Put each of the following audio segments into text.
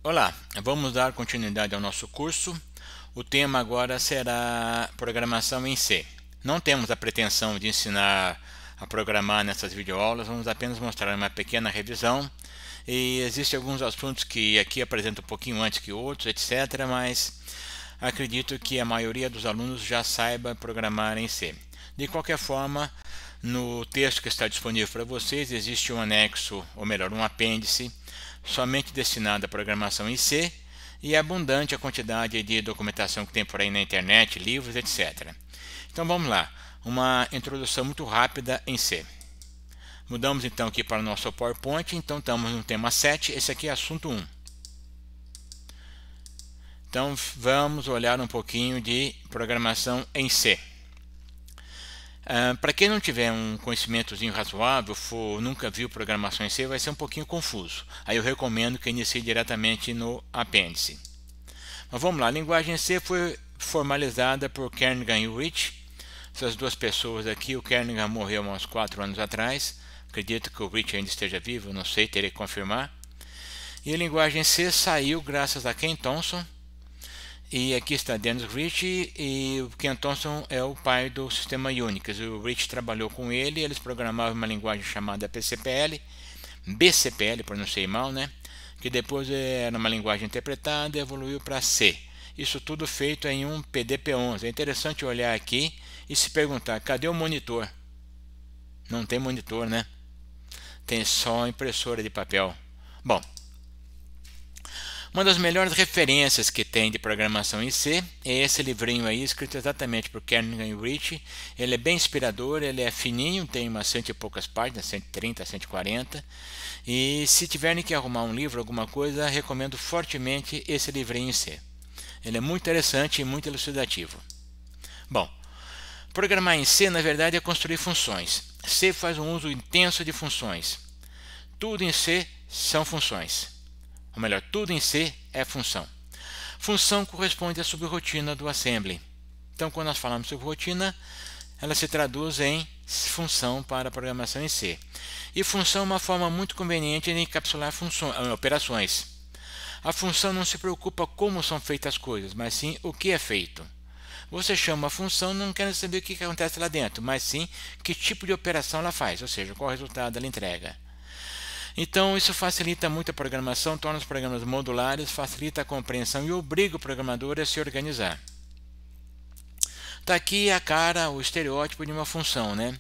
Olá, vamos dar continuidade ao nosso curso. O tema agora será programação em C. Não temos a pretensão de ensinar a programar nessas videoaulas, vamos apenas mostrar uma pequena revisão. E existem alguns assuntos que aqui apresento um pouquinho antes que outros, etc., mas acredito que a maioria dos alunos já saiba programar em C. De qualquer forma, no texto que está disponível para vocês existe um anexo, ou melhor, um apêndice, somente destinado à programação em C, e é abundante a quantidade de documentação que tem por aí na internet, livros, etc. Então vamos lá, uma introdução muito rápida em C. Mudamos então aqui para o nosso PowerPoint, então estamos no tema 7, esse aqui é assunto 1. Então vamos olhar um pouquinho de programação em C. Para quem não tiver um conhecimentozinho razoável, nunca viu programação em C, vai ser um pouquinho confuso. Aí eu recomendo que inicie diretamente no apêndice. Mas vamos lá, a linguagem C foi formalizada por Kernighan e Rich. Essas duas pessoas aqui, o Kernighan morreu há uns 4 anos atrás. Acredito que o Rich ainda esteja vivo, não sei, terei que confirmar. E a linguagem C saiu graças a Ken Thompson. E aqui está Dennis Rich, e o Ken Thompson é o pai do sistema Unix. O Rich trabalhou com ele, eles programavam uma linguagem chamada PCPL, BCPL, pronunciei mal, né? Que depois era uma linguagem interpretada e evoluiu para C. Isso tudo feito em um PDP-11. É interessante olhar aqui e se perguntar, cadê o monitor? Não tem monitor, né? Tem só impressora de papel. Bom, uma das melhores referências que tem de programação em C é esse livrinho aí, escrito exatamente por Kernighan e Rich. Ele é bem inspirador, ele é fininho, tem umas 100 e poucas páginas, 130, 140. E se tiverem que arrumar um livro, alguma coisa, recomendo fortemente esse livrinho em C. Ele é muito interessante e muito elucidativo. Bom, programar em C, na verdade, é construir funções. C faz um uso intenso de funções. Tudo em C são funções. Ou melhor, tudo em C é função. Função corresponde à subrotina do assembly. Então, quando nós falamos sobre rotina, ela se traduz em função para a programação em C. E função é uma forma muito conveniente de encapsular operações. A função não se preocupa como são feitas as coisas, mas sim o que é feito. Você chama a função não querendo saber o que acontece lá dentro, mas sim que tipo de operação ela faz, ou seja, qual resultado ela entrega. Então isso facilita muito a programação, torna os programas modulares, facilita a compreensão e obriga o programador a se organizar. Está aqui a cara, o estereótipo de uma função, né?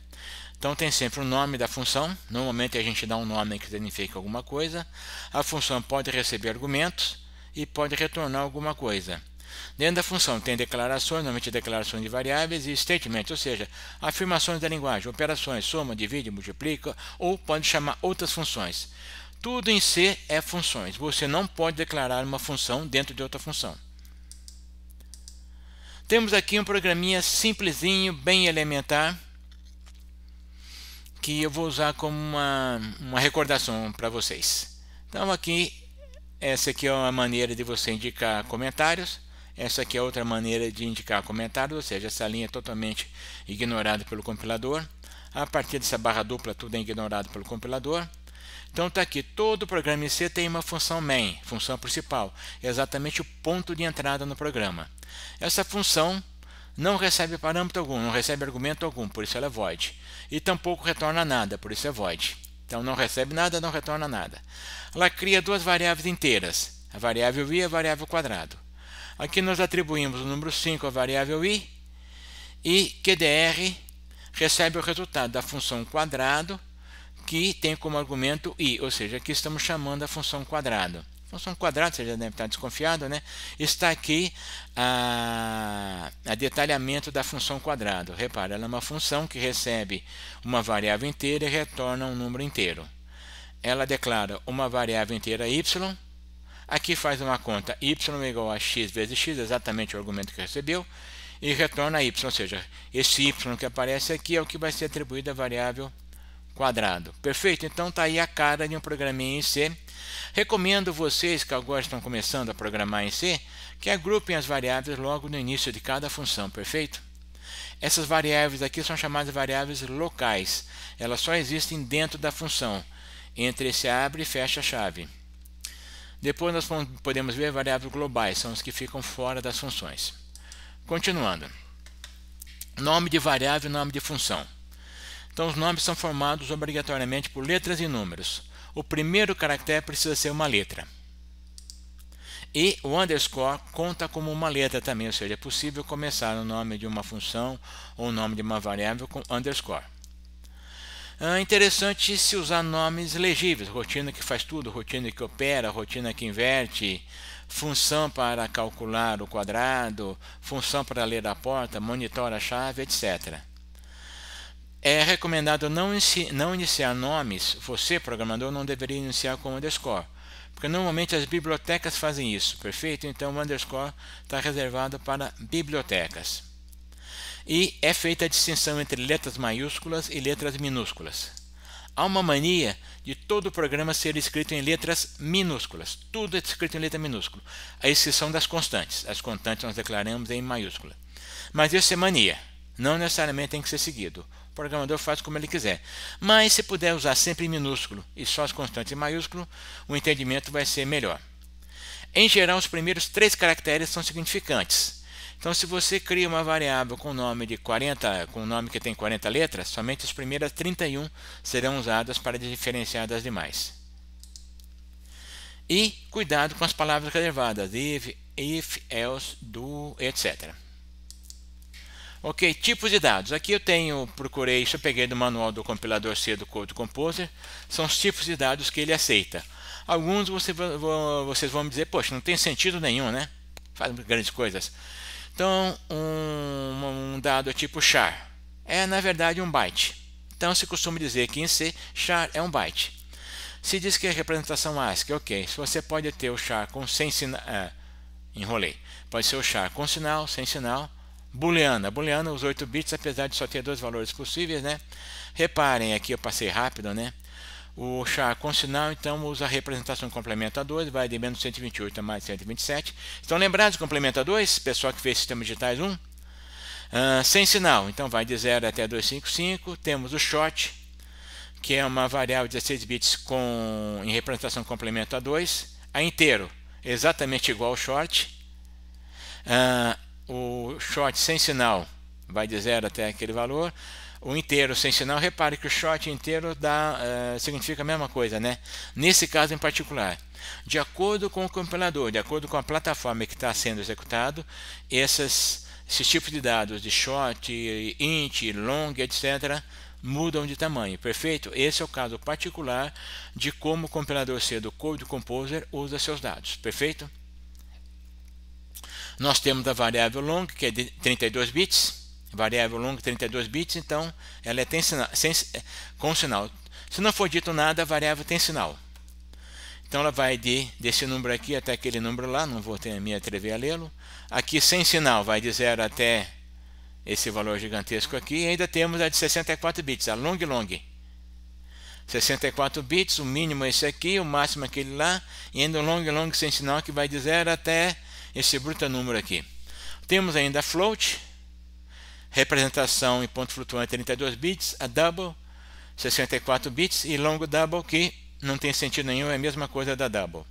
Então tem sempre o nome da função, normalmente a gente dá um nome que significa alguma coisa. A função pode receber argumentos e pode retornar alguma coisa. Dentro da função tem declarações, normalmente declarações de variáveis, e statements, ou seja, afirmações da linguagem, operações, soma, divide, multiplica, ou pode chamar outras funções. Tudo em C é funções. Você não pode declarar uma função dentro de outra função. Temos aqui um programinha simplesinho, bem elementar, que eu vou usar como uma recordação para vocês. Então aqui, essa aqui é uma maneira de você indicar comentários. Essa aqui é outra maneira de indicar comentários, ou seja, essa linha é totalmente ignorada pelo compilador. A partir dessa barra dupla, tudo é ignorado pelo compilador. Então está aqui, todo programa em C tem uma função main, função principal, exatamente o ponto de entrada no programa. Essa função não recebe parâmetro algum, não recebe argumento algum, por isso ela é void. E tampouco retorna nada, por isso é void. Então não recebe nada, não retorna nada. Ela cria duas variáveis inteiras, a variável i e a variável quadrado. Aqui nós atribuímos o número 5 à variável i e QDR recebe o resultado da função quadrado que tem como argumento i, ou seja, aqui estamos chamando a função quadrado. Função quadrada, você já deve estar desconfiado, né? Está aqui a detalhamento da função quadrado. Repara, ela é uma função que recebe uma variável inteira e retorna um número inteiro. Ela declara uma variável inteira y. Aqui faz uma conta y igual a x vezes x, exatamente o argumento que recebeu, e retorna y, ou seja, esse y que aparece aqui é o que vai ser atribuído à variável quadrado. Perfeito? Então está aí a cara de um programinha em C. Recomendo vocês que agora estão começando a programar em C, que agrupem as variáveis logo no início de cada função, perfeito? Essas variáveis aqui são chamadas variáveis locais. Elas só existem dentro da função, entre esse abre e fecha a chave. Depois nós podemos ver variáveis globais, são os que ficam fora das funções. Continuando. Nome de variável e nome de função. Então os nomes são formados obrigatoriamente por letras e números. O primeiro caractere precisa ser uma letra. E o underscore conta como uma letra também, ou seja, é possível começar o nome de uma função ou o nome de uma variável com underscore. É interessante se usar nomes legíveis, rotina que faz tudo, rotina que opera, rotina que inverte, função para calcular o quadrado, função para ler a porta, monitora a chave, etc. É recomendado não iniciar nomes, você programador não deveria iniciar com underscore, porque normalmente as bibliotecas fazem isso, perfeito? Então o underscore está reservado para bibliotecas. E é feita a distinção entre letras maiúsculas e letras minúsculas. Há uma mania de todo o programa ser escrito em letras minúsculas. Tudo é escrito em letra minúscula, a exceção das constantes. As constantes nós declaramos em maiúscula. Mas isso é mania. Não necessariamente tem que ser seguido. O programador faz como ele quiser. Mas se puder usar sempre em minúsculo e só as constantes em maiúsculo, o entendimento vai ser melhor. Em geral, os primeiros 3 caracteres são significantes. Então, se você cria uma variável com nome que tem 40 letras, somente as primeiras 31 serão usadas para diferenciar das demais. E cuidado com as palavras reservadas, if, else, do, etc. Ok, tipos de dados. Aqui eu procurei, isso eu peguei do manual do compilador C do Code Composer, são os tipos de dados que ele aceita. Alguns vocês vão me dizer, poxa, não tem sentido nenhum, né? Faz grandes coisas. Então, um dado tipo char é, na verdade, um byte. Então, se costuma dizer que em C, char é um byte. Se diz que é representação ASCII, ok. Se você pode ter o char sem sinal, enrolei. Pode ser o char com sinal, sem sinal. Booleana, os 8 bits, apesar de só ter 2 valores possíveis, né? Reparem, aqui eu passei rápido, né? O char com sinal, então, usa a representação complemento a 2, vai de menos 128 a mais 127. Estão lembrados do complemento a 2? Pessoal que fez sistemas digitais 1? Sem sinal, então vai de 0 até 255. Temos o short, que é uma variável de 16 bits em representação complemento a 2. A inteiro, exatamente igual ao short. O short sem sinal vai de 0 até aquele valor. O inteiro sem sinal, repare que o short inteiro significa a mesma coisa, né? Nesse caso em particular, de acordo com o compilador, de acordo com a plataforma que está sendo executado, esses tipos de dados de short, int, long, etc., mudam de tamanho, perfeito? Esse é o caso particular de como o compilador C do Code Composer usa seus dados, perfeito? Nós temos a variável long, que é de 32 bits, variável long 32 bits, então ela com sinal. Se não for dito nada, a variável tem sinal. Então ela vai desse número aqui até aquele número lá, não vou me atrever a lê-lo. Aqui sem sinal vai de 0 até esse valor gigantesco aqui. E ainda temos a de 64 bits, a long. 64 bits, o mínimo é esse aqui, o máximo é aquele lá. E ainda o long sem sinal que vai de 0 até esse bruto número aqui. Temos ainda a float, representação em ponto flutuante 32 bits, a double 64 bits e long double, que não tem sentido nenhum, é a mesma coisa da double.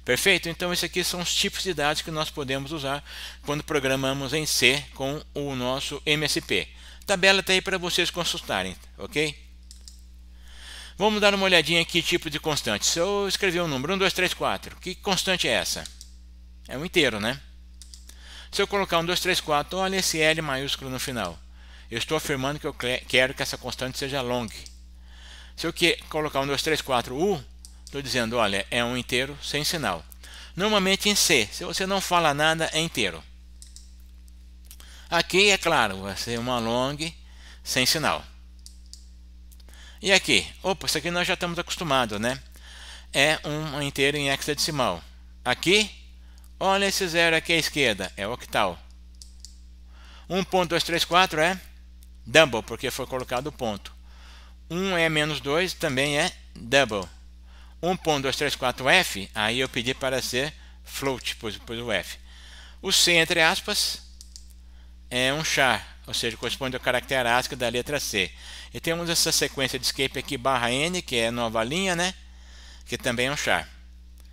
Perfeito? Então esses aqui são os tipos de dados que nós podemos usar quando programamos em C com o nosso MSP. A tabela está aí para vocês consultarem, ok? Vamos dar uma olhadinha aqui, tipo de constante. Se eu escrever um número 1, 2, 3, 4, que constante é essa? É um inteiro, né? Se eu colocar 1, 2, 3, 4, olha esse L maiúsculo no final. Eu estou afirmando que eu quero que essa constante seja long. Se eu colocar 1, 2, 3, 4, U, estou dizendo, olha, é um inteiro sem sinal. Normalmente em C, se você não fala nada, é inteiro. Aqui, é claro, vai ser uma long sem sinal. E aqui? Opa, isso aqui nós já estamos acostumados, né? É um inteiro em hexadecimal. Aqui, olha esse 0 aqui à esquerda, é octal. 1.234 é double, porque foi colocado o ponto. 1 é menos 2, também é double. 1.234F, aí eu pedi para ser float, pus o F. O C, entre aspas, é um char, ou seja, corresponde ao caractere ASCII da letra C. E temos essa sequência de escape aqui, barra N, que é nova linha, né? Que também é um char.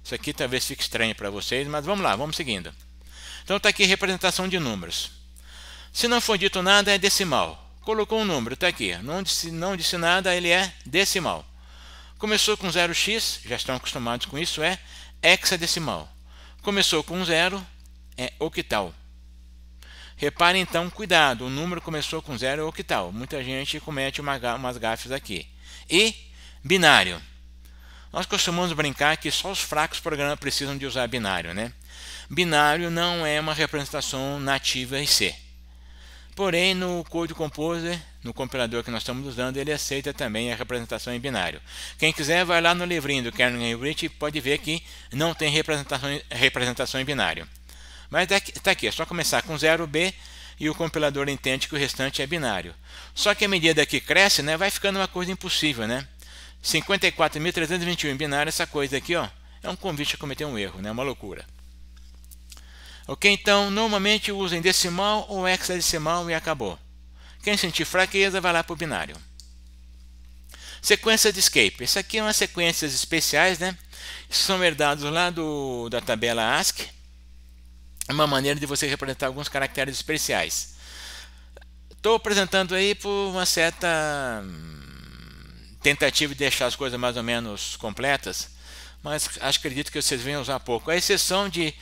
Isso aqui talvez fique estranho para vocês, mas vamos lá, vamos seguindo. Então está aqui representação de números. Se não for dito nada, é decimal. Colocou um número, está aqui. Não disse nada, ele é decimal. Começou com 0x, já estão acostumados com isso, é hexadecimal. Começou com 0, é octal. Repare então, cuidado, o número começou com 0 é octal. Muita gente comete umas gafes aqui. E binário. Nós costumamos brincar que só os fracos programas precisam de usar binário, né? Binário não é uma representação nativa em C. Porém, no Code Composer, no compilador que nós estamos usando, ele aceita também a representação em binário. Quem quiser, vai lá no livrinho do Kernel Rich e pode ver que não tem representação em binário. Mas está aqui, é só começar com 0B e o compilador entende que o restante é binário. Só que à medida que cresce, né, vai ficando uma coisa impossível, né? 54.321 em binário, essa coisa aqui, ó, é um convite a cometer um erro, né? Uma loucura. Ok, então normalmente usa em decimal ou hexadecimal e acabou. Quem sentir fraqueza vai lá para o binário. Sequência de escape. Isso aqui é umas sequências especiais, né? São herdados lá da tabela ASCII. É uma maneira de você representar alguns caracteres especiais. Estou apresentando aí por uma certa tentativa de deixar as coisas mais ou menos completas, mas acredito que vocês venham usar pouco. A exceção de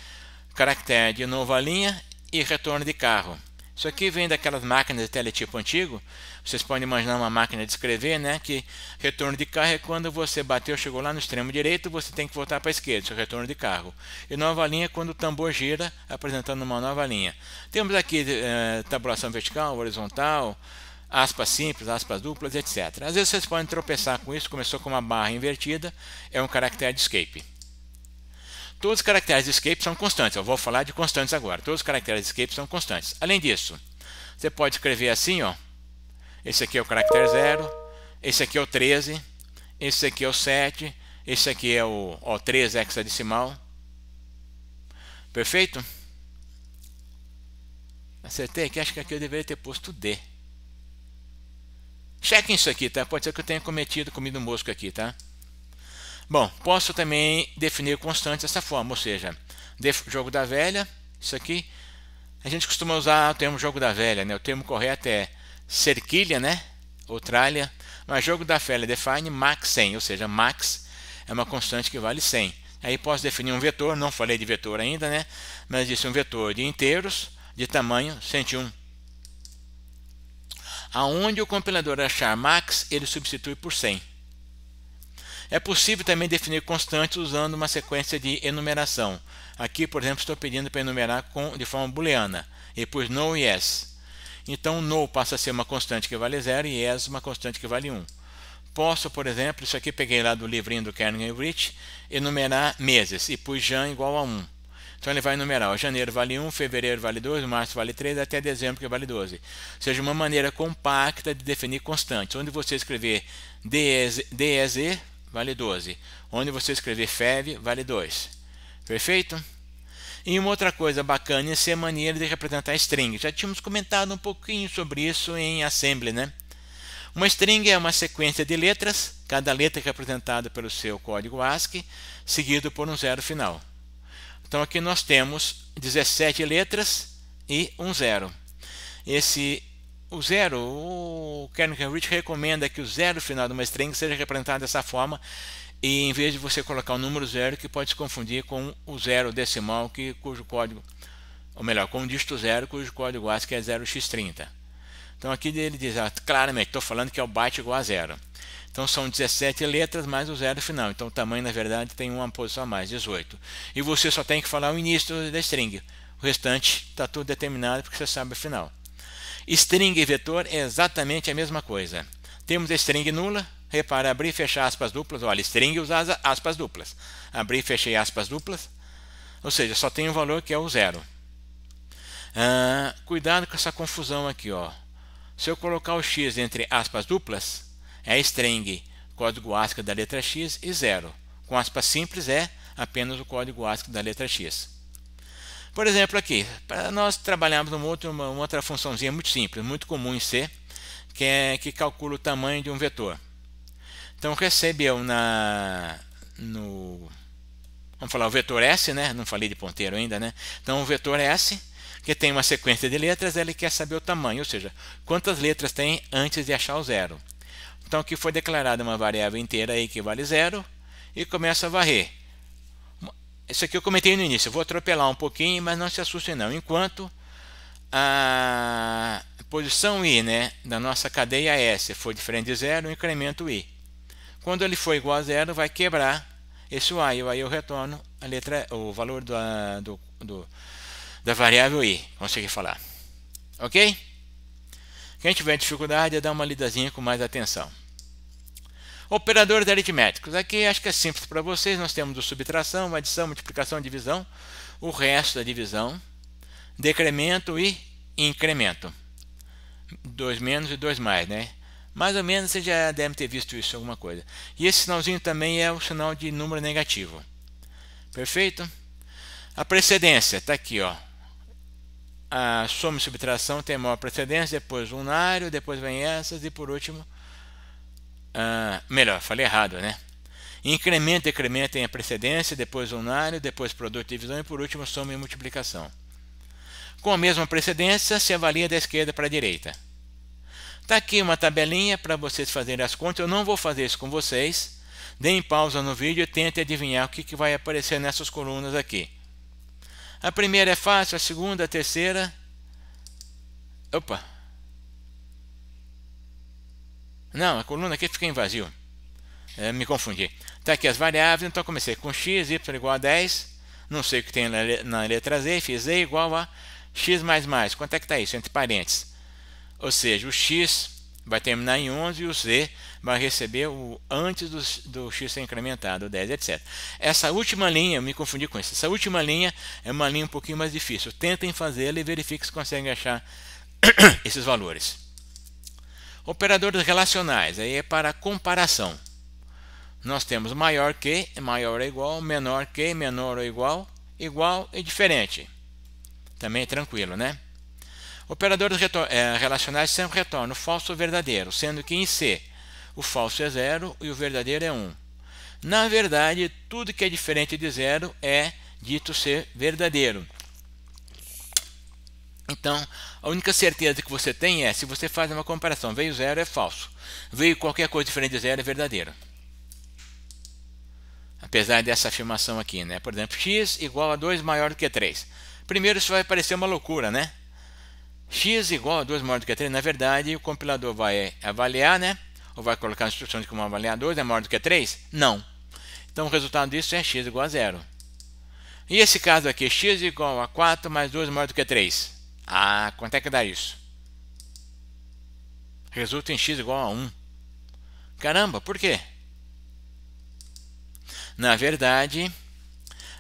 caractere de nova linha e retorno de carro. Isso aqui vem daquelas máquinas de teletipo antigo. Vocês podem imaginar uma máquina de escrever, né? Que retorno de carro é quando você bateu, chegou lá no extremo direito, você tem que voltar para a esquerda, isso é retorno de carro. E nova linha é quando o tambor gira, apresentando uma nova linha. Temos aqui tabulação vertical, horizontal, aspas simples, aspas duplas, etc. Às vezes vocês podem tropeçar com isso, começou com uma barra invertida, é um caractere de escape. Todos os caracteres de escape são constantes. Eu vou falar de constantes agora. Todos os caracteres de escape são constantes. Além disso, você pode escrever assim, ó. Esse aqui é o caractere 0, esse aqui é o 13, esse aqui é o 7, esse aqui é o 13 hexadecimal. Perfeito? Acertei aqui, acho que aqui eu deveria ter posto D. Chequem isso aqui, tá? Pode ser que eu tenha comido mosca aqui, tá? Bom, posso também definir constantes dessa forma, ou seja, jogo da velha, isso aqui, a gente costuma usar o termo jogo da velha, né? O termo correto é cerquilha, né? Ou tralha, mas jogo da velha define max 100, ou seja, max é uma constante que vale 100. Aí posso definir um vetor, não falei de vetor ainda, né? Mas disse um vetor de inteiros de tamanho 101. Aonde o compilador achar max, ele substitui por 100. É possível também definir constantes usando uma sequência de enumeração. Aqui, por exemplo, estou pedindo para enumerar de forma booleana. E pus no e yes. Então, no passa a ser uma constante que vale 0 e yes uma constante que vale 1. Posso, por exemplo, isso aqui peguei lá do livrinho do Kernel Rich, enumerar meses e pus Jan igual a 1. Então ele vai enumerar, janeiro vale 1, fevereiro vale 2, março vale 3, até dezembro que vale 12. Ou seja, uma maneira compacta de definir constantes. Onde você escrever DEZ, vale 12. Onde você escrever FEV, vale 2. Perfeito? E uma outra coisa bacana é a maneira de representar string. Já tínhamos comentado um pouquinho sobre isso em Assembly, né? Uma string é uma sequência de letras, cada letra é representada pelo seu código ASCII, seguido por um zero final. Então aqui nós temos 17 letras e um zero. O zero, o Kernel Rich recomenda que o zero final de uma string seja representado dessa forma, e em vez de você colocar o número zero, que pode se confundir com o zero decimal, cujo código, ou melhor, com o dígito zero, cujo código ASCII é 0x30. Então aqui ele diz, claramente, estou falando que é o byte igual a zero. Então são 17 letras mais o zero final. Então o tamanho, na verdade, tem uma posição a mais, 18. E você só tem que falar o início da string. O restante está tudo determinado porque você sabe o final. String e vetor é exatamente a mesma coisa. Temos a string nula. Repara, abrir e fechar aspas duplas. Olha, string usa aspas duplas. Abrir e fechei aspas duplas. Ou seja, só tem um valor que é o zero. Cuidado com essa confusão aqui, ó. Se eu colocar o x entre aspas duplas, é string, código ASCII da letra x e zero. Com aspas simples é apenas o código ASCII da letra x. Por exemplo, aqui, para nós trabalharmos uma outra funçãozinha muito simples, muito comum em C, que calcula o tamanho de um vetor. Então recebeu no vamos falar o vetor S, né? Não falei de ponteiro ainda, né? Então o vetor S, que tem uma sequência de letras, ele quer saber o tamanho, ou seja, quantas letras tem antes de achar o zero. Então aqui foi declarada uma variável inteira aí que vale zero e começa a varrer. Isso aqui eu comentei no início, eu vou atropelar um pouquinho, mas não se assustem não. Enquanto a posição I, né, da nossa cadeia S for diferente de zero, eu incremento I. Quando ele for igual a zero, vai quebrar esse I, e aí eu retorno a letra, o valor da variável I, consegui falar. Ok? Quem tiver dificuldade, dá uma lidazinha com mais atenção. Operadores aritméticos. Aqui acho que é simples para vocês. Nós temos o subtração, adição, multiplicação, divisão. O resto da divisão. Decremento e incremento. 2 menos e 2 mais, né? Mais ou menos você já deve ter visto isso em alguma coisa. E esse sinalzinho também é o sinal de número negativo. Perfeito? A precedência está aqui, ó. A soma e subtração tem a maior precedência, depois o unário, depois vem essas e por último... melhor, falei errado, né? Incremento e decremento tem a precedência, depois o unário, depois produto e divisão e por último soma e multiplicação. Com a mesma precedência, se avalia da esquerda para a direita. Está aqui uma tabelinha para vocês fazerem as contas. Eu não vou fazer isso com vocês. Deem pausa no vídeo e tentem adivinhar o que vai aparecer nessas colunas aqui. A primeira é fácil, a segunda, a terceira... Opa! Não, a coluna aqui fica em vazio. Me confundi. Está aqui as variáveis, então comecei com x, y igual a 10. Não sei o que tem na letra z, fiz z igual a x mais mais. Quanto é que está isso? Entre parênteses. Ou seja, o x vai terminar em 11 e o z vai receber o antes do x ser incrementado, o 10, etc. Essa última linha, eu me confundi com isso. Essa última linha é uma linha um pouquinho mais difícil. Tentem fazê-la e verifiquem se conseguem achar esses valores. Operadores relacionais, aí é para comparação. Nós temos maior que, maior ou igual, menor que, menor ou igual, igual e diferente. Também é tranquilo, né? Operadores relacionais sempre retornam falso ou verdadeiro, sendo que em C o falso é 0 e o verdadeiro é 1. Na verdade, tudo que é diferente de 0 é dito ser verdadeiro. Então, a única certeza que você tem é, se você faz uma comparação, veio 0 é falso, veio qualquer coisa diferente de 0 é verdadeiro. Apesar dessa afirmação aqui, né? Por exemplo, x igual a 2 maior do que 3. Primeiro isso vai parecer uma loucura, né? X igual a 2 maior do que 3, na verdade o compilador vai avaliar, né? Ou vai colocar a instrução de como avaliar 2 é maior do que 3? Não. Então o resultado disso é x igual a 0. E esse caso aqui, x igual a 4 mais 2 maior do que 3. Quanto é que dá isso? Resulta em x igual a 1. Caramba, por quê? Na verdade,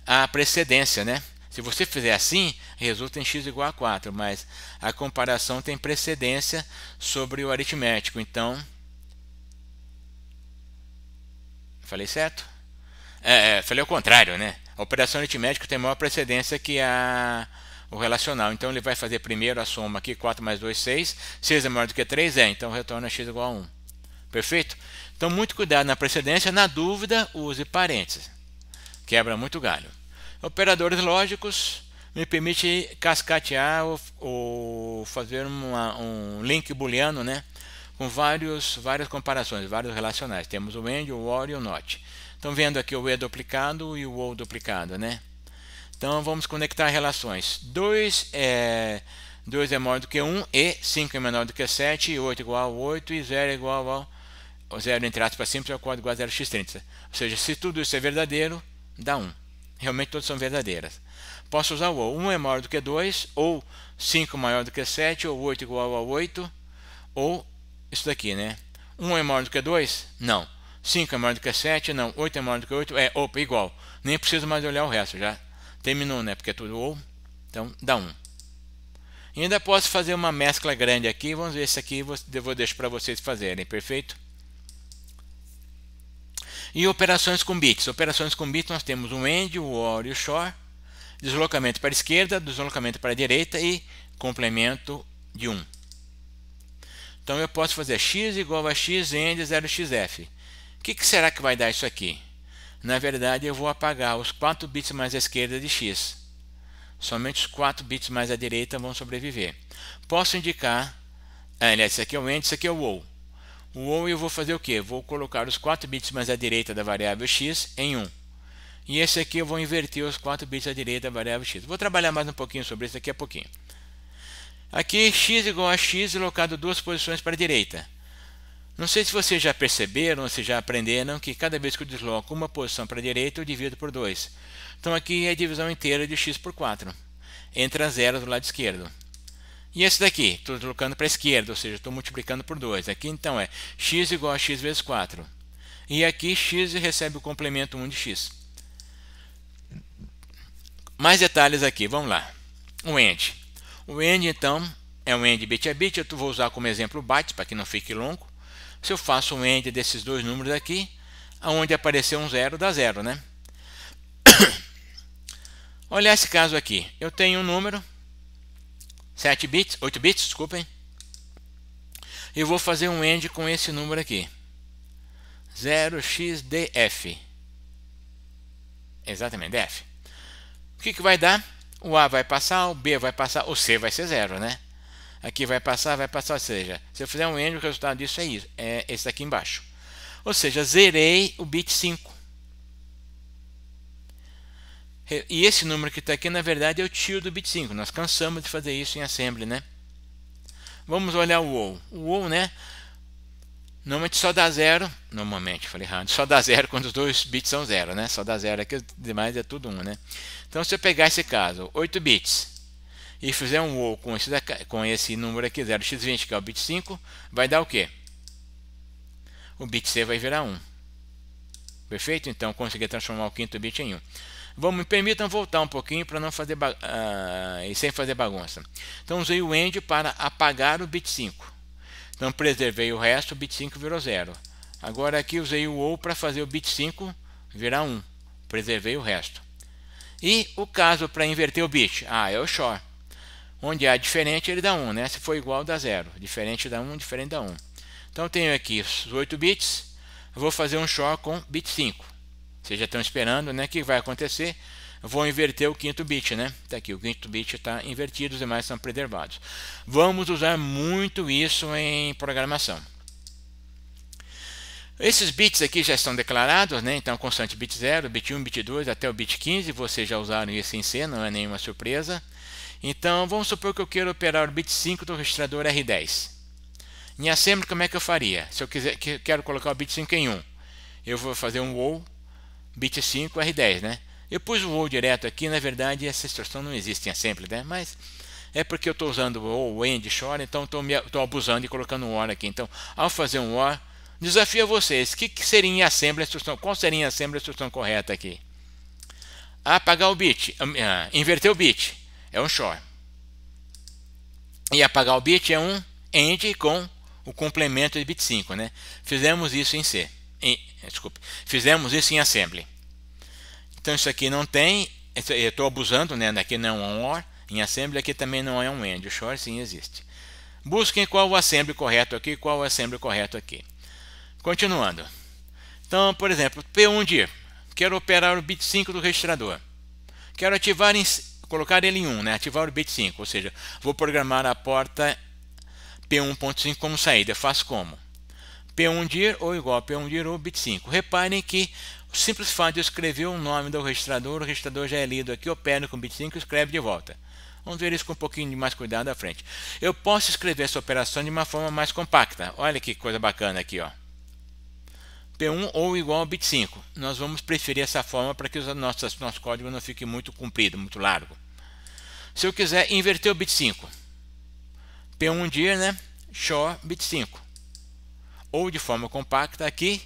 a precedência, né? Se você fizer assim, resulta em x igual a 4, mas a comparação tem precedência sobre o aritmético. Então, falei certo? Falei o contrário, né? A operação aritmética tem maior precedência que o relacional. Então, ele vai fazer primeiro a soma aqui, 4 mais 2, 6. 6 é maior do que 3, então retorna x igual a 1. Perfeito? Então, muito cuidado na precedência. Na dúvida, use parênteses. Quebra muito galho. Operadores lógicos me permite cascatear ou fazer um link booleano, né? Com várias comparações, vários relacionais. Temos o AND, o OR e o NOT. Estão vendo aqui o E duplicado e o OR duplicado, né? Então, vamos conectar relações. 2 é maior do que 1 e 5 é menor do que 7, e 8 igual a 8 e 0 é igual a 0 entre aspas simples é igual a 0x30. Ou seja, se tudo isso é verdadeiro, dá 1. Realmente todas são verdadeiras. Posso usar o ou. 1 é maior do que 2, ou 5 maior do que 7, ou 8 igual a 8, ou isso daqui, né? 1 é maior do que 2? Não. 5 é maior do que 7? Não. 8 é maior do que 8? Opa, igual. Nem preciso mais olhar o resto, já terminou, né? Porque é tudo ou. Então, dá 1. E ainda posso fazer uma mescla grande aqui. Vamos ver se aqui eu vou deixar para vocês fazerem, perfeito? E operações com bits. Operações com bits nós temos o AND, o OR e o SHOR. Deslocamento para a esquerda, deslocamento para a direita e complemento de 1. Então eu posso fazer x igual a x AND 0xf. O que será que vai dar isso aqui? na verdade eu vou apagar os 4 bits mais à esquerda de x. Somente os 4 bits mais à direita vão sobreviver. Posso indicar, aliás, isso aqui é o AND, isso aqui é o OR. O OR eu vou fazer o que? Vou colocar os 4 bits mais à direita da variável x em 1. E esse aqui eu vou inverter os 4 bits à direita da variável x. Vou trabalhar mais um pouquinho sobre isso daqui a pouquinho. Aqui x igual a x deslocado 2 posições para a direita. Não sei se vocês já perceberam ou se já aprenderam que cada vez que eu desloco uma posição para a direita eu divido por 2. Então aqui é a divisão inteira de x por 4. Entre as zeros do lado esquerdo. E esse daqui, estou deslocando para a esquerda, ou seja, estou multiplicando por 2. Aqui então é x igual a x vezes 4. E aqui x recebe o complemento 1 de x. Mais detalhes aqui, vamos lá. O AND. O AND então é um AND bit a bit, eu vou usar como exemplo bytes para que não fique longo. Se eu faço um AND desses dois números aqui, aonde aparecer um zero, dá zero, né? Olha esse caso aqui. Eu tenho um número, 8 bits, desculpem. Eu vou fazer um AND com esse número aqui. 0xdf. Exatamente, df. O que vai dar? O A vai passar, o B vai passar, o C vai ser zero, né? Aqui vai passar, ou seja, se eu fizer um AND, o resultado disso é isso, é esse daqui embaixo. Ou seja, zerei o bit 5. E esse número que está aqui, na verdade, é o tio do bit 5. Nós cansamos de fazer isso em assembly, né? Vamos olhar o OR. O OR, né? Normalmente só dá zero. Normalmente, falei errado. Só dá zero quando os dois bits são zero, né? Só dá zero aqui, demais é tudo 1, né? Então, se eu pegar esse caso, 8 bits, e fizer um OR com esse número aqui, 0x20, que é o bit 5, vai dar o quê? O bit C vai virar 1. Perfeito? Então, consegui transformar o quinto bit em 1. Me permitam voltar um pouquinho para não fazer e sem fazer bagunça. Então, usei o AND para apagar o bit 5. Então, preservei o resto, o bit 5 virou 0. Agora aqui usei o OR para fazer o bit 5 virar 1. Preservei o resto. E o caso para inverter o bit? É o XOR. Onde A diferente, ele dá 1, né? Se for igual, dá 0. Diferente dá 1, diferente dá 1. Então, eu tenho aqui os 8 bits. Eu vou fazer um XOR com bit 5. Vocês já estão esperando, né? O que vai acontecer? Eu vou inverter o quinto bit, né? Está aqui, o quinto bit está invertido, os demais são preservados. Vamos usar muito isso em programação. Esses bits aqui já estão declarados, né? Então, constante bit 0, bit 1, bit 2, até o bit 15. Vocês já usaram isso em C, não é nenhuma surpresa. Então, vamos supor que eu quero operar o bit 5 do registrador R10. Em assembly, como é que eu faria? Se eu quero colocar o bit 5 em 1, eu vou fazer um OR bit 5 R10, né? Eu pus o OR direto aqui, na verdade essa instrução não existe em assembly, né? Mas é porque eu estou usando o OR, AND, XOR, então estou abusando e colocando um OR aqui. Então, ao fazer um OR, desafio a vocês, o que seria em assembly a instrução? Qual seria em assembly a instrução correta aqui? Apagar o bit, inverter o bit, é um XOR. E apagar o bit é um AND com o complemento de bit 5, né? Fizemos isso em C. Fizemos isso em assembly. Então isso aqui não tem, eu estou abusando, né? Aqui não é um OR, em assembly aqui também não é um AND, o XOR sim existe. Busquem qual o assembly correto aqui, qual o assembly correto aqui. Continuando. Então, por exemplo, P1 dir, quero operar o bit 5 do registrador. Quero ativar, colocar ele em 1, né? Ativar o bit 5, ou seja, vou programar a porta P1.5 como saída. Eu faço como? P1 dir ou igual a P1 dir ou bit 5. Reparem que o simples fato de eu escrever o nome do registrador, o registrador já é lido aqui, opera com bit 5 e escreve de volta. Vamos ver isso com um pouquinho de mais cuidado à frente. Eu posso escrever essa operação de uma forma mais compacta. Olha que coisa bacana aqui, ó. P1 ou igual a bit 5. Nós vamos preferir essa forma para que o nosso código não fique muito comprido, muito largo. Se eu quiser inverter o bit 5, P1 dir, né? XOR bit 5. Ou de forma compacta aqui.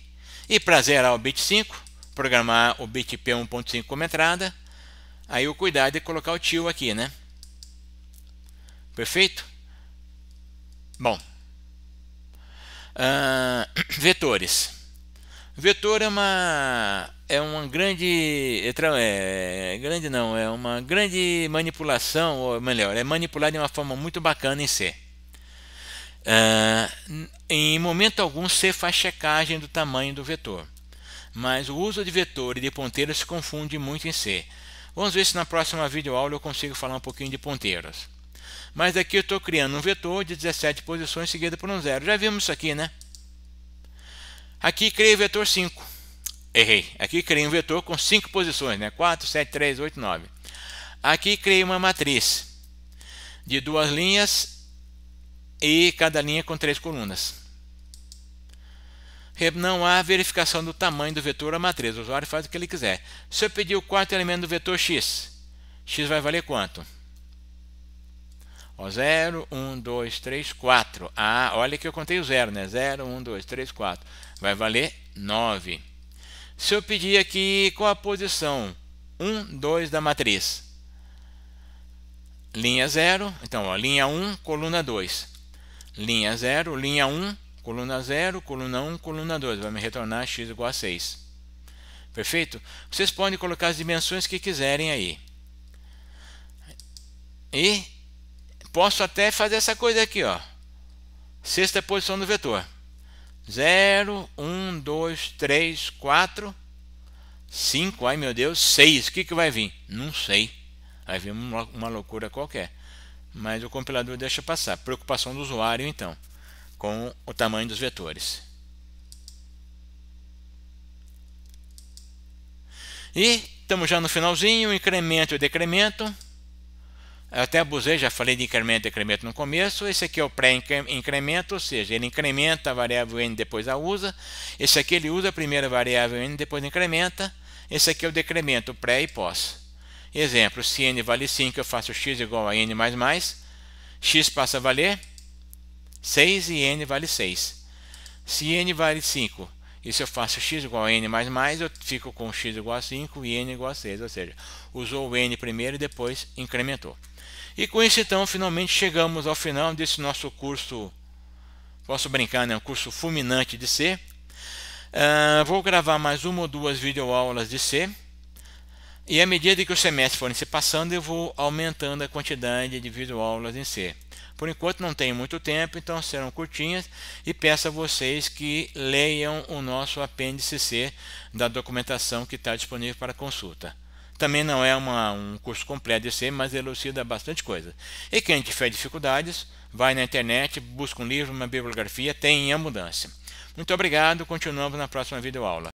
E para zerar o bit 5, programar o bit P1.5 como entrada. Aí o cuidado é colocar o tio aqui, né? Perfeito? Bom. Vetores. Vetor é uma grande manipulação, ou melhor, é manipulado de uma forma muito bacana em C. Em momento algum C faz checagem do tamanho do vetor, mas o uso de vetor e de ponteiro se confunde muito em C. Vamos ver se na próxima videoaula eu consigo falar um pouquinho de ponteiros. Mas aqui eu estou criando um vetor de 17 posições seguido por um zero. Já vimos isso aqui, né? Aqui criei o vetor 5. Errei. Aqui criei um vetor com 5 posições, né? 4, 7, 3, 8, 9. Aqui criei uma matriz de 2 linhas e cada linha com 3 colunas. Não há verificação do tamanho do vetor ou matriz. O usuário faz o que ele quiser. Se eu pedir o quarto elemento do vetor x, x vai valer quanto? 0, 1, 2, 3, 4. Ah, olha que eu contei o 0, né? 0, 1, 2, 3, 4. Vai valer 9. Se eu pedir aqui qual a posição 1, 2 da matriz? Linha 0, então, ó, linha 1, coluna 2. Linha 0, linha 1, coluna 0, coluna 1, coluna 2. Vai me retornar x igual a 6. Perfeito? Vocês podem colocar as dimensões que quiserem aí. E posso até fazer essa coisa aqui, ó. Sexta posição do vetor. 0, 1, 2, 3, 4, 5, ai meu Deus, 6. O que vai vir? Não sei. Vai vir uma loucura qualquer. Mas o compilador deixa passar. Preocupação do usuário, então, com o tamanho dos vetores. E estamos já no finalzinho, incremento e decremento. Eu até abusei, já falei de incremento e decremento no começo. Esse aqui é o pré-incremento, ou seja, ele incrementa a variável n, depois a usa. Esse aqui ele usa a primeira variável n, depois incrementa. Esse aqui é o decremento pré e pós. Exemplo, se n vale 5, eu faço x igual a n mais mais. X passa a valer 6 e n vale 6. Se n vale 5, e se eu faço x igual a n mais mais, eu fico com x igual a 5 e n igual a 6. Ou seja, usou o n primeiro e depois incrementou. E com isso, então, finalmente chegamos ao final desse nosso curso, posso brincar, né? Um curso fulminante de C. Vou gravar mais uma ou duas videoaulas de C. E à medida que o semestre for se passando, eu vou aumentando a quantidade de videoaulas em C. Por enquanto não tenho muito tempo, então serão curtinhas. E peço a vocês que leiam o nosso apêndice C da documentação que está disponível para consulta. Também não é um curso completo de C, mas elucida bastante coisa. E quem tiver dificuldades, vai na internet, busca um livro, uma bibliografia, tem em abundância. Muito obrigado, continuamos na próxima videoaula.